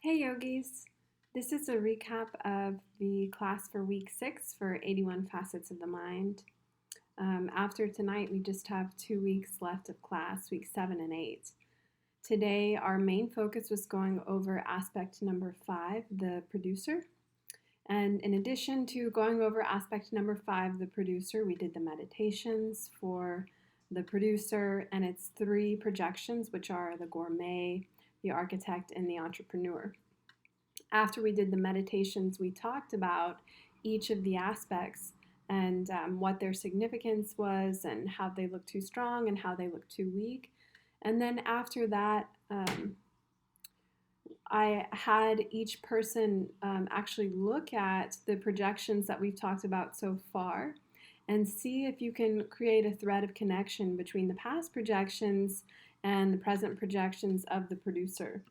Hey yogis! This is a recap of the class for week 6 for 81 Facets of the Mind. After tonight, we just have 2 weeks left of class, week 7 and 8. Today, our main focus was going over aspect number 5, the producer. And in addition to going over aspect number 5, the producer, we did the meditations for the producer and its 3 projections, which are the gourmet, the architect, and the entrepreneur. After we did the meditations, we talked about each of the aspects and what their significance was and how they look too strong and how they look too weak. And then after that, I had each person actually look at the projections that we've talked about so far and see if you can create a thread of connection between the past projections and the present projections of the producer.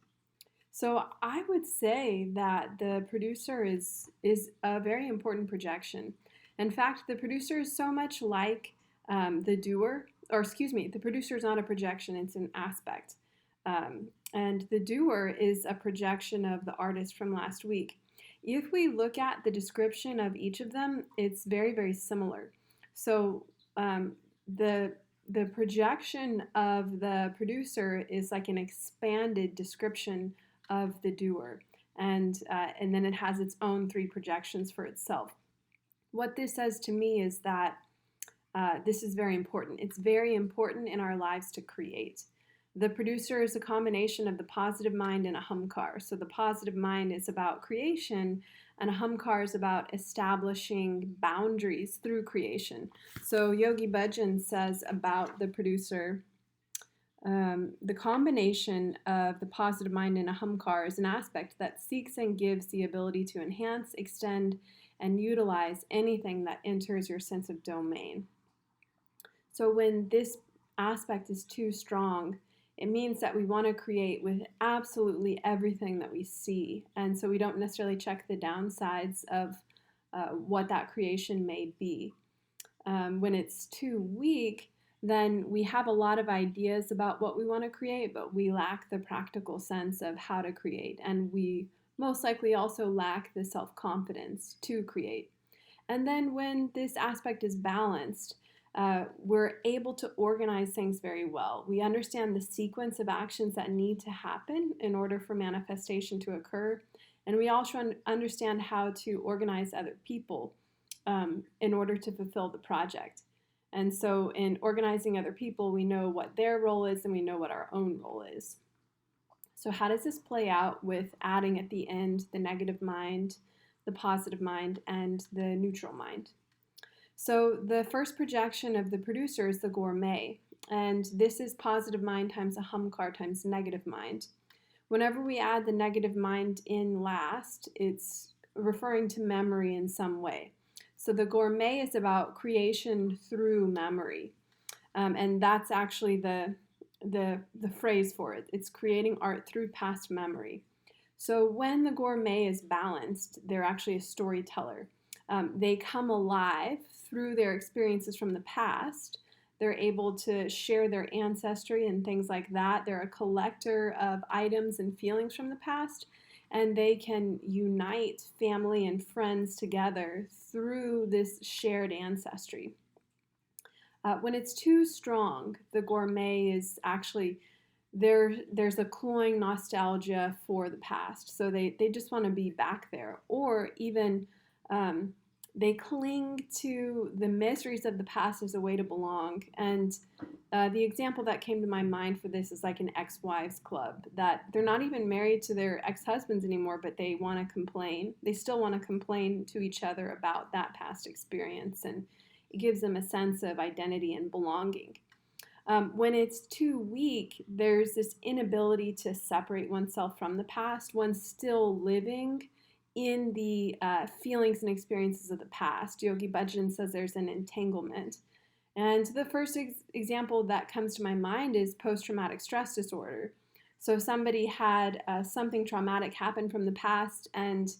So I would say that the producer is a very important projection. In fact, the producer is so much like the doer, or excuse me, the producer is not a projection, it's an aspect. And the doer is a projection of the artist from last week. If we look at the description of each of them, it's very, very similar. So the projection of the producer is like an expanded description of the doer, and then it has its own 3 projections for itself. What this says to me is that this is very important. It's very important in our lives to create. The producer is a combination of the positive mind and a humkar. So the positive mind is about creation, and a humkar is about establishing boundaries through creation. So Yogi Bhajan says about the producer, the combination of the positive mind and a humkar is an aspect that seeks and gives the ability to enhance, extend, and utilize anything that enters your sense of domain. So when this aspect is too strong, it means that we want to create with absolutely everything that we see. And so we don't necessarily check the downsides of what that creation may be. When it's too weak, then we have a lot of ideas about what we want to create, but we lack the practical sense of how to create. And we most likely also lack the self-confidence to create. And then when this aspect is balanced, we're able to organize things very well. We understand the sequence of actions that need to happen in order for manifestation to occur. And we also understand how to organize other people in order to fulfill the project. And so in organizing other people, we know what their role is and we know what our own role is. So how does this play out with adding at the end the negative mind, the positive mind, and the neutral mind? So the first projection of the producer is the gourmet, and this is positive mind times a humkar times negative mind. Whenever we add the negative mind in last, it's referring to memory in some way. So the gourmet is about creation through memory, and that's actually the phrase for it. It's creating art through past memory. So when the gourmet is balanced, they're actually a storyteller. They come alive through their experiences from the past. They're able to share their ancestry and things like that. They're a collector of items and feelings from the past, and they can unite family and friends together through this shared ancestry. When it's too strong, the gourmet is actually, there's a cloying nostalgia for the past. So they just want to be back there. Or even they cling to the miseries of the past as a way to belong. And the example that came to my mind for this is like an ex-wives club, that they're not even married to their ex-husbands anymore, but they want to complain. They still want to complain to each other about that past experience, and it gives them a sense of identity and belonging. When it's too weak, there's this inability to separate oneself from the past. One's still living in the feelings and experiences of the past. Yogi Bhajan says there's an entanglement. And the first example that comes to my mind is post-traumatic stress disorder. So somebody had something traumatic happen from the past, and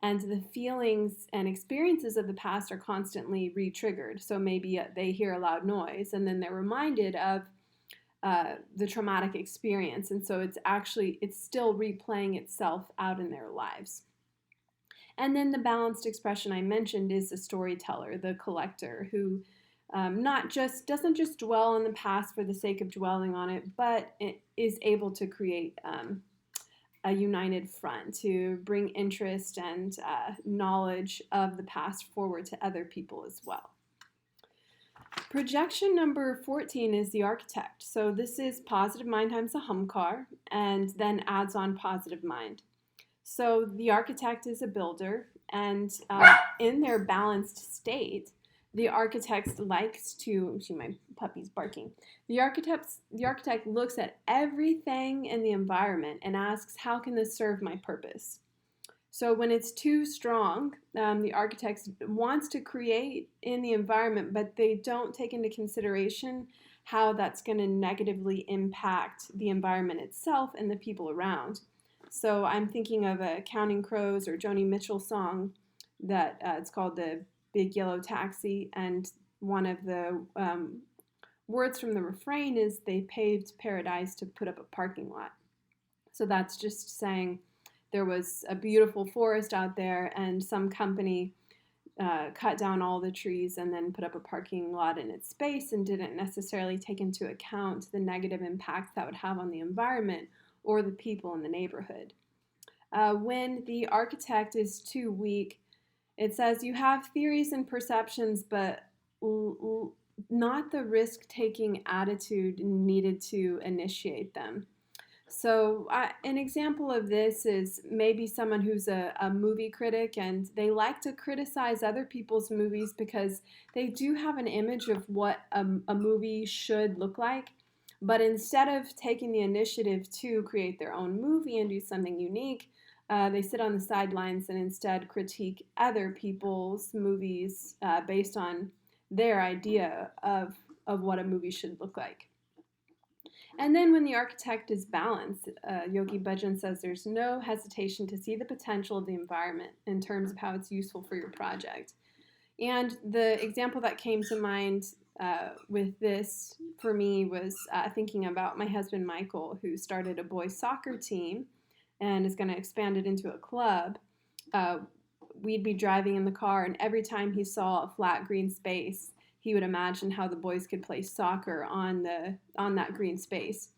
the feelings and experiences of the past are constantly re-triggered. So maybe they hear a loud noise, and then they're reminded of the traumatic experience, and so it's still replaying itself out in their lives. And then the balanced expression I mentioned is the storyteller, the collector, who not just doesn't just dwell on the past for the sake of dwelling on it, but it is able to create a united front to bring interest and knowledge of the past forward to other people as well. Projection number 14 is the architect. So this is positive mind times a hum car, and then adds on positive mind. So the architect is a builder, and in their balanced state, the architect likes to, see my puppy's barking. The architect looks at everything in the environment and asks, how can this serve my purpose? So when it's too strong, the architect wants to create in the environment, but they don't take into consideration how that's going to negatively impact the environment itself and the people around. So I'm thinking of a Counting Crows or Joni Mitchell song that it's called the Big Yellow Taxi, and one of the words from the refrain is they paved paradise to put up a parking lot. So that's just saying there was a beautiful forest out there and some company cut down all the trees and then put up a parking lot in its space and didn't necessarily take into account the negative impact that would have on the environment or the people in the neighborhood. When the architect is too weak, it says you have theories and perceptions, but not the risk-taking attitude needed to initiate them. So an example of this is maybe someone who's a movie critic and they like to criticize other people's movies because they do have an image of what a movie should look like. But instead of taking the initiative to create their own movie and do something unique, they sit on the sidelines and instead critique other people's movies based on their idea of what a movie should look like. And then when the architect is balanced, Yogi Bhajan says there's no hesitation to see the potential of the environment in terms of how it's useful for your project. And the example that came to mind with this for me was thinking about my husband Michael, who started a boys soccer team and is going to expand it into a club. We'd be driving in the car, and every time he saw a flat green space, he would imagine how the boys could play soccer on that green space.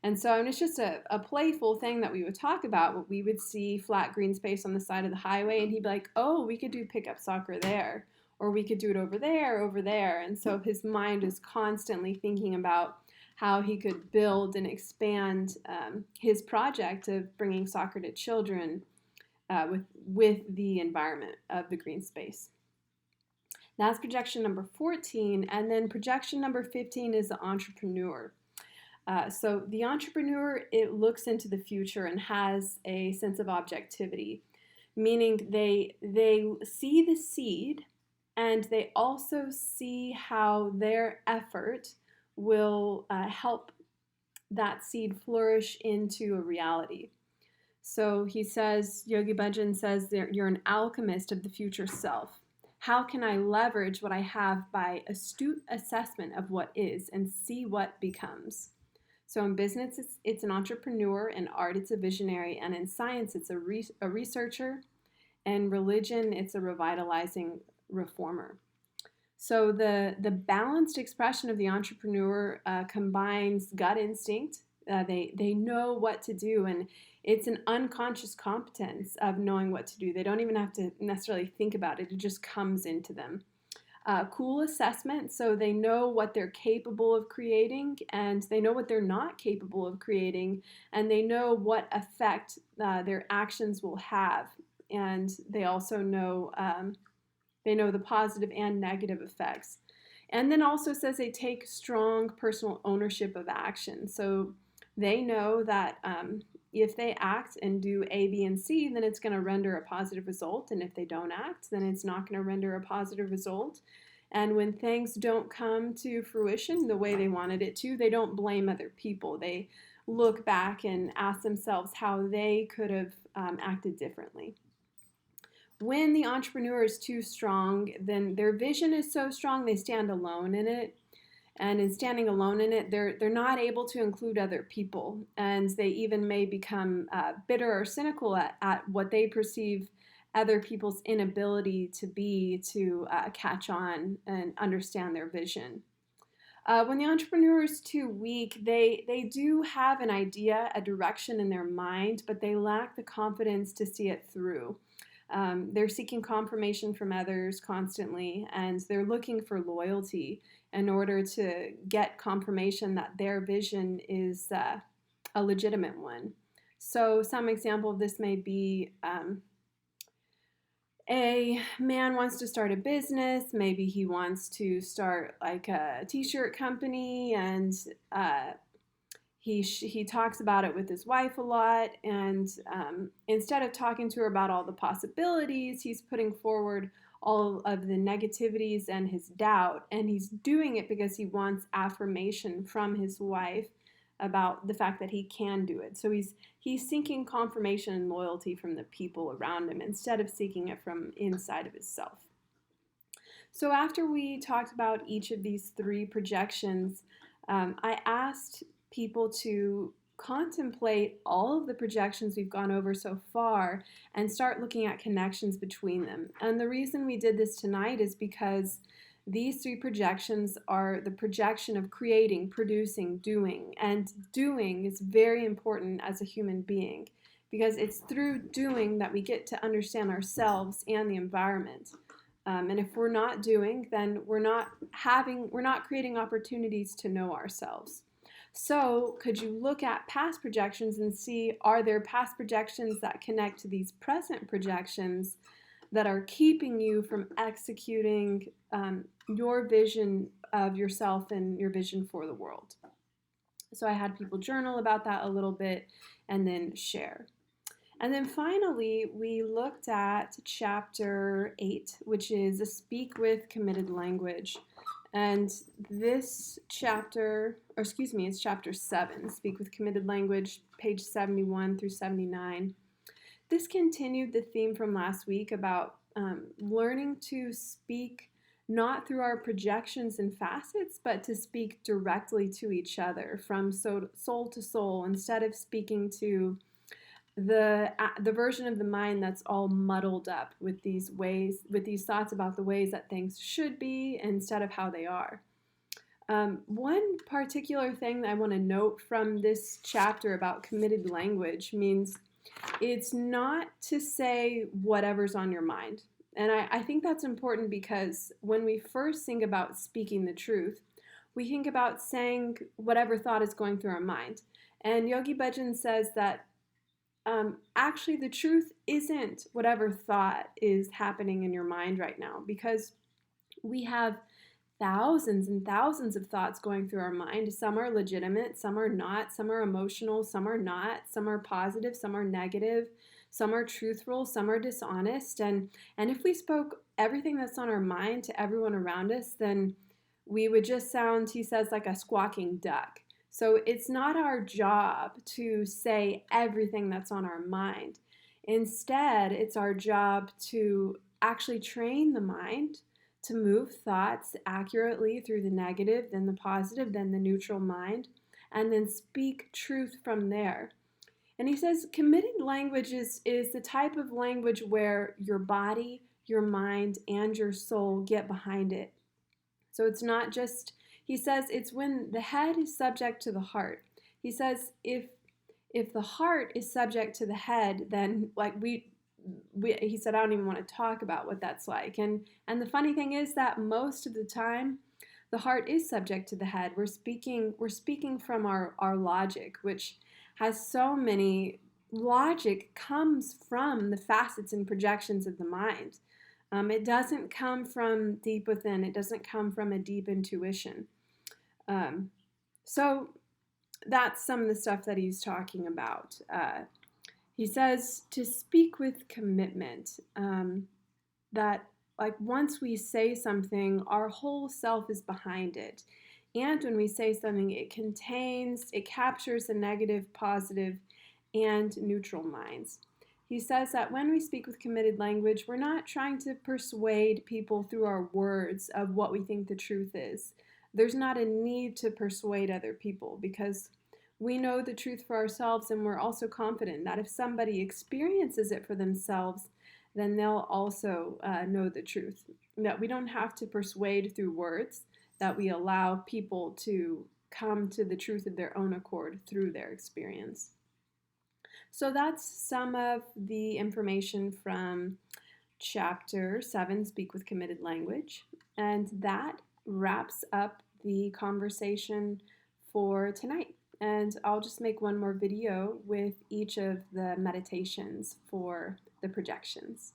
And so it's just a playful thing that we would talk about, but we would see flat green space on the side of the highway, and he'd be like, oh, we could do pickup soccer there, or we could do it over there. And so his mind is constantly thinking about how he could build and expand his project of bringing soccer to children with the environment of the green space. That's projection number 14, and then projection number 15 is the entrepreneur. So the entrepreneur, it looks into the future and has a sense of objectivity, meaning they see the seed and they also see how their effort will help that seed flourish into a reality. So he says, Yogi Bhajan says, you're an alchemist of the future self. How can I leverage what I have by astute assessment of what is and see what becomes? So in business, it's an entrepreneur. In art, it's a visionary. And in science, it's a researcher. And religion, it's a revitalizing reformer. So the balanced expression of the entrepreneur combines gut instinct. They know what to do, and it's an unconscious competence of knowing what to do. They don't even have to necessarily think about it. It just comes into them. Cool assessment, so they know what they're capable of creating, and they know what they're not capable of creating, and they know what effect their actions will have. And they also know the positive and negative effects. And then also says they take strong personal ownership of action. So they know that if they act and do A, B, and C, then it's going to render a positive result. And if they don't act, then it's not going to render a positive result. And when things don't come to fruition the way they wanted it to, they don't blame other people. They look back and ask themselves how they could have acted differently. When the entrepreneur is too strong, then their vision is so strong they stand alone in it. And in standing alone in it, they're not able to include other people, and they even may become bitter or cynical at what they perceive other people's inability to be to catch on and understand their vision. When the entrepreneur is too weak, they do have an idea, a direction in their mind, but they lack the confidence to see it through. They're seeking confirmation from others constantly, and they're looking for loyalty in order to get confirmation that their vision is a legitimate one. So, some example of this may be a man wants to start a business. Maybe he wants to start like a t-shirt company, and he talks about it with his wife a lot, and instead of talking to her about all the possibilities, he's putting forward all of the negativities and his doubt, and he's doing it because he wants affirmation from his wife about the fact that he can do it. So he's seeking confirmation and loyalty from the people around him instead of seeking it from inside of himself. So after we talked about each of these three projections, I asked people to contemplate all of the projections we've gone over so far and start looking at connections between them. And the reason we did this tonight is because these three projections are the projection of creating, producing, doing. And doing is very important as a human being because it's through doing that we get to understand ourselves and the environment. And if we're not doing, then we're not creating opportunities to know ourselves. So could you look at past projections and see, are there past projections that connect to these present projections that are keeping you from executing your vision of yourself and your vision for the world? So I had people journal about that a little bit and then share. And then finally, we looked at chapter 8, which is a speak with committed language. And this chapter, it's chapter 7, speak with committed language, page 71 through 79. This continued the theme from last week about learning to speak not through our projections and facets, but to speak directly to each other from soul to soul, instead of speaking to the version of the mind that's all muddled up with these thoughts about the ways that things should be instead of how they are. One particular thing that I want to note from this chapter about committed language means it's not to say whatever's on your mind. And I think that's important because when we first think about speaking the truth, we think about saying whatever thought is going through our mind. And Yogi Bhajan says that actually the truth isn't whatever thought is happening in your mind right now, because we have thousands and thousands of thoughts going through our mind. Some are legitimate, some are not, some are emotional, some are not, some are positive, some are negative, some are truthful, some are dishonest. And if we spoke everything that's on our mind to everyone around us, then we would just sound, he says, like a squawking duck. So it's not our job to say everything that's on our mind. Instead, it's our job to actually train the mind to move thoughts accurately through the negative, then the positive, then the neutral mind, and then speak truth from there. And he says committed language is the type of language where your body, your mind, and your soul get behind it. So it's not just, he says, it's when the head is subject to the heart. He says if the heart is subject to the head, then like he said, I don't even want to talk about what that's like. And the funny thing is that most of the time, the heart is subject to the head. We're speaking from our logic, which has so many, logic comes from the facets and projections of the mind. It doesn't come from deep within. It doesn't come from a deep intuition. So that's some of the stuff that he's talking about. He says to speak with commitment, that like once we say something, our whole self is behind it. And when we say something, it captures the negative, positive, and neutral minds. He says that when we speak with committed language, we're not trying to persuade people through our words of what we think the truth is. there's not a need to persuade other people because we know the truth for ourselves, and we're also confident that if somebody experiences it for themselves, then they'll also know the truth. That we don't have to persuade through words, that we allow people to come to the truth of their own accord through their experience. So that's some of the information from Chapter 7, Speak with Committed Language. And that wraps up the conversation for tonight. And I'll just make one more video with each of the meditations for the projections.